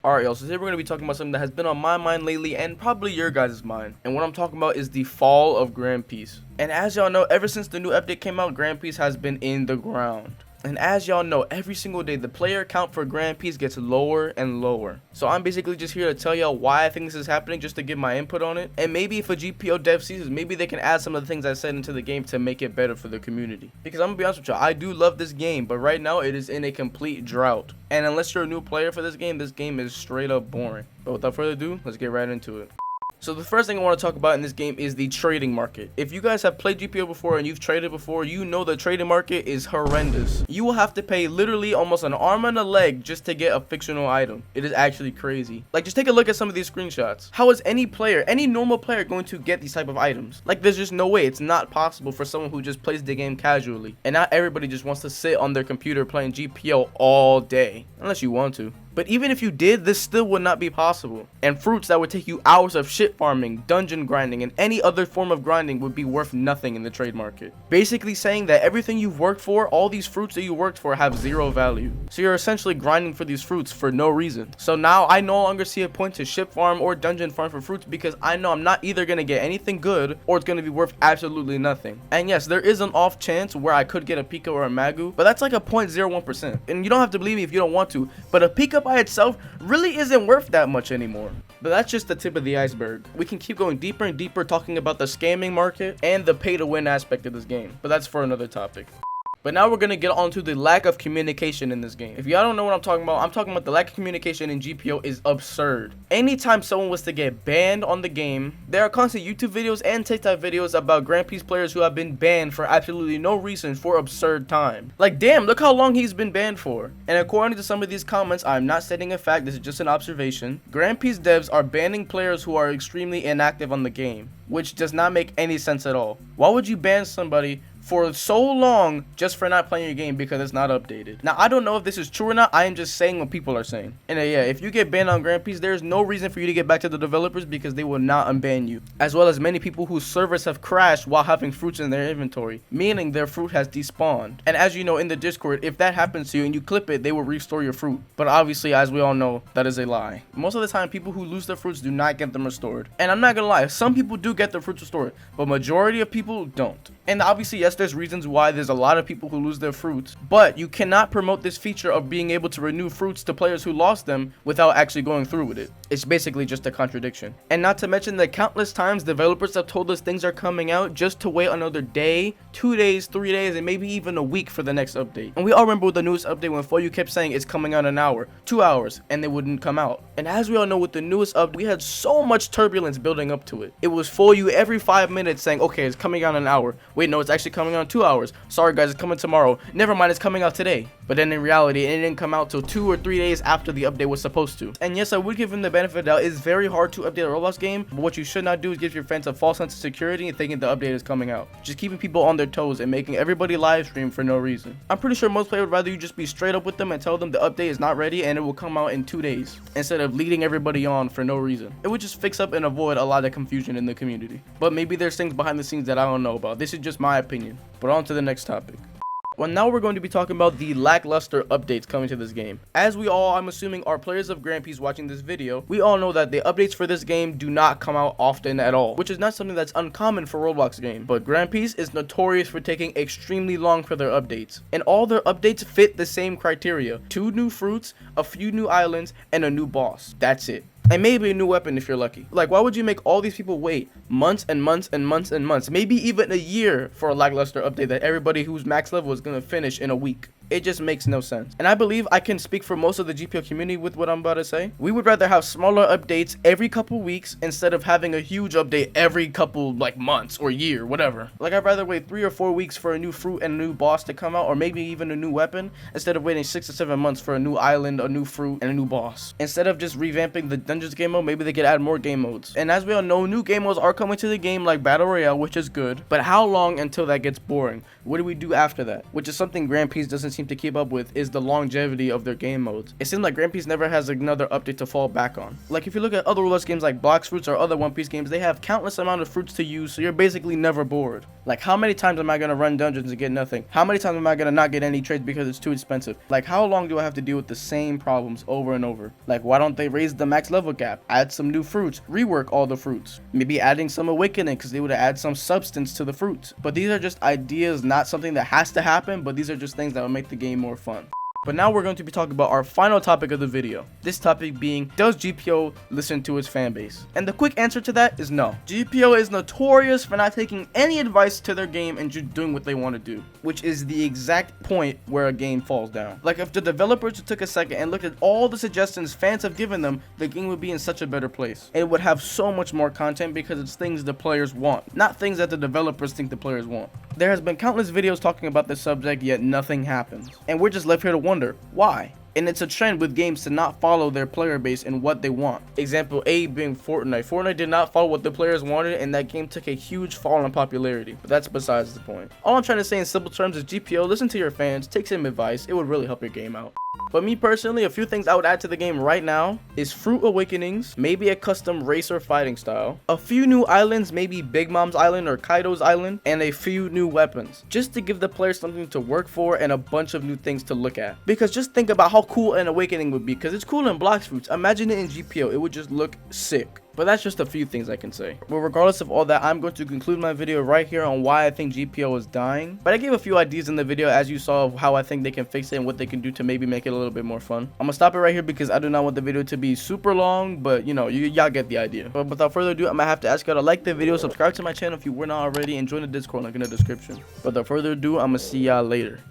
Alright y'all, so today we're going to be talking about something that has been on my mind lately and probably your guys' mind. And what I'm talking about is the fall of Grand Peace. And as y'all know, ever since the new update came out, Grand Peace has been in the ground. And as y'all know, every single day, the player count for Grand Peace gets lower and lower. So I'm basically just here to tell y'all why I think this is happening, just to give my input on it. And maybe if a GPO dev sees this, maybe they can add some of the things I said into the game to make it better for the community. Because I'm gonna be honest with y'all, I do love this game, but right now it is in a complete drought. And unless you're a new player for this game is straight up boring. But without further ado, let's get right into it. So the first thing I want to talk about in this game is the trading market. If you guys have played GPO before and you've traded before, you know the trading market is horrendous. You will have to pay literally almost an arm and a leg just to get a fictional item. It is actually crazy. Like, just take a look at some of these screenshots. How is any player, any normal player, going to get these type of items? Like, there's just no way. It's not possible for someone who just plays the game casually. And not everybody just wants to sit on their computer playing GPO all day, unless you want to. But even if you did, this still would not be possible. And fruits that would take you hours of shit farming, dungeon grinding, and any other form of grinding would be worth nothing in the trade market. Basically saying that everything you've worked for, all these fruits that you worked for, have zero value. So you're essentially grinding for these fruits for no reason. So now I no longer see a point to ship farm or dungeon farm for fruits, because I know I'm not either going to get anything good or it's going to be worth absolutely nothing. And yes, there is an off chance where I could get a Pika or a Magu, but that's like a 0.01%. And you don't have to believe me if you don't want to, but a Pika by itself really isn't worth that much anymore. But that's just the tip of the iceberg. We can keep going deeper and deeper talking about the scamming market and the pay to win aspect of this game, but that's for another topic. But now we're going to get on to the lack of communication in this game. If y'all don't know what I'm talking about the lack of communication in GPO is absurd. Anytime someone was to get banned on the game, there are constant YouTube videos and TikTok videos about Grand Peace players who have been banned for absolutely no reason for absurd time. Like, damn, look how long he's been banned for. And according to some of these comments, I'm not stating a fact, this is just an observation. Grand Peace devs are banning players who are extremely inactive on the game, which does not make any sense at all. Why would you ban somebody for so long just for not playing your game because it's not updated? Now, I don't know if this is true or not. I am just saying what people are saying. And yeah, if you get banned on Grand Peace, there's no reason for you to get back to the developers because they will not unban you. As well as many people whose servers have crashed while having fruits in their inventory, meaning their fruit has despawned. And as you know, in the Discord, if that happens to you and you clip it, they will restore your fruit. But obviously, as we all know, that is a lie. Most of the time, people who lose their fruits do not get them restored. And I'm not gonna lie, some people do get their fruits restored, but majority of people don't. And obviously, yes, there's reasons why there's a lot of people who lose their fruits, but you cannot promote this feature of being able to renew fruits to players who lost them without actually going through with it. It's basically just a contradiction. And not to mention the countless times developers have told us things are coming out just to wait another day, 2 days, 3 days, and maybe even a week for the next update. And we all remember with the newest update when For You kept saying it's coming out in an hour, 2 hours, and they wouldn't come out. And as we all know, with the newest update, we had so much turbulence building up to it. It was For You every 5 minutes saying, okay, it's coming out in an hour. Wait, no, it's actually coming out in 2 hours. Sorry guys, it's coming tomorrow. Never mind, it's coming out today. But then in reality, it didn't come out till 2 or 3 days after the update was supposed to. And yes, I would give him the benefit of the doubt. It's very hard to update a Roblox game, but what you should not do is give your fans a false sense of security and thinking the update is coming out. Just keeping people on their toes and making everybody live stream for no reason. I'm pretty sure most players would rather you just be straight up with them and tell them the update is not ready and it will come out in 2 days, instead of leading everybody on for no reason. It would just fix up and avoid a lot of confusion in the community. But maybe there's things behind the scenes that I don't know about. This is just my opinion. But on to the next topic. Well, now we're going to be talking about the lackluster updates coming to this game. As we all, I'm assuming, are players of Grand Peace watching this video, we all know that the updates for this game do not come out often at all, which is not something that's uncommon for Roblox games. But Grand Peace is notorious for taking extremely long for their updates. And all their updates fit the same criteria: 2 new fruits, a few new islands, and a new boss. That's it. And maybe a new weapon if you're lucky. Like, why would you make all these people wait months and months and months and months, maybe even a year, for a lackluster update that everybody who's max level is going to finish in a week? It just makes no sense. And I believe I can speak for most of the GPO community with what I'm about to say. We would rather have smaller updates every couple weeks instead of having a huge update every couple months or year, whatever. Like, I'd rather wait 3 or 4 weeks for a new fruit and a new boss to come out, or maybe even a new weapon, instead of waiting 6 to 7 months for a new island, a new fruit, and a new boss. Instead of just revamping the dungeons game mode, maybe they could add more game modes. And as we all know, new game modes are coming to the game, like Battle Royale, which is good. But how long until that gets boring? What do we do after that? Which is something Grand Peace doesn't seem seem to keep up with is the longevity of their game modes. It seems like Grand Peace never has another update to fall back on. Like if you look at other Roblox games like Blox Fruits or other One Piece games, they have countless amount of fruits to use, so you're basically never bored. Like how many times am I gonna run dungeons and get nothing? How many times am I gonna not get any trades because it's too expensive? Like how long do I have to deal with the same problems over and over? Like why don't they raise the max level cap, add some new fruits, rework all the fruits, maybe adding some awakening because they would add some substance to the fruits. But these are just ideas, not something that has to happen, but these are just things that will make the game more fun. But now we're going to be talking about our final topic of the video. This topic being, does GPO listen to its fan base? And the quick answer to that is no. GPO is notorious for not taking any advice to their game and just doing what they want to do, which is the exact point where a game falls down. Like if the developers took a second and looked at all the suggestions fans have given them, the game would be in such a better place. It would have so much more content because it's things the players want, not things that the developers think the players want. There has been countless videos talking about this subject, yet nothing happens. And we're just left here to wonder, why? And it's a trend with games to not follow their player base and what they want. Example A being Fortnite. Fortnite did not follow what the players wanted, and that game took a huge fall in popularity. But that's besides the point. All I'm trying to say in simple terms is GPO, listen to your fans, take some advice. It would really help your game out. But me personally, a few things I would add to the game right now is fruit awakenings, maybe a custom race or fighting style, a few new islands, maybe Big Mom's Island or Kaido's Island, and a few new weapons, just to give the players something to work for and a bunch of new things to look at. Because just think about how cool an awakening would be, because it's cool in Blox Fruits. Imagine it in GPO, it would just look sick. But that's just a few things I can say. But regardless of all that, I'm going to conclude my video right here on why I think GPO is dying. But I gave a few ideas in the video, as you saw, of how I think they can fix it and what they can do to maybe make it a little bit more fun. I'm gonna stop it right here because I do not want the video to be super long, but you know, y'all get the idea. But without further ado, I'm gonna have to ask y'all to like the video, subscribe to my channel if you were not already, and join the Discord link in the description. But without further ado, I'm gonna see y'all later.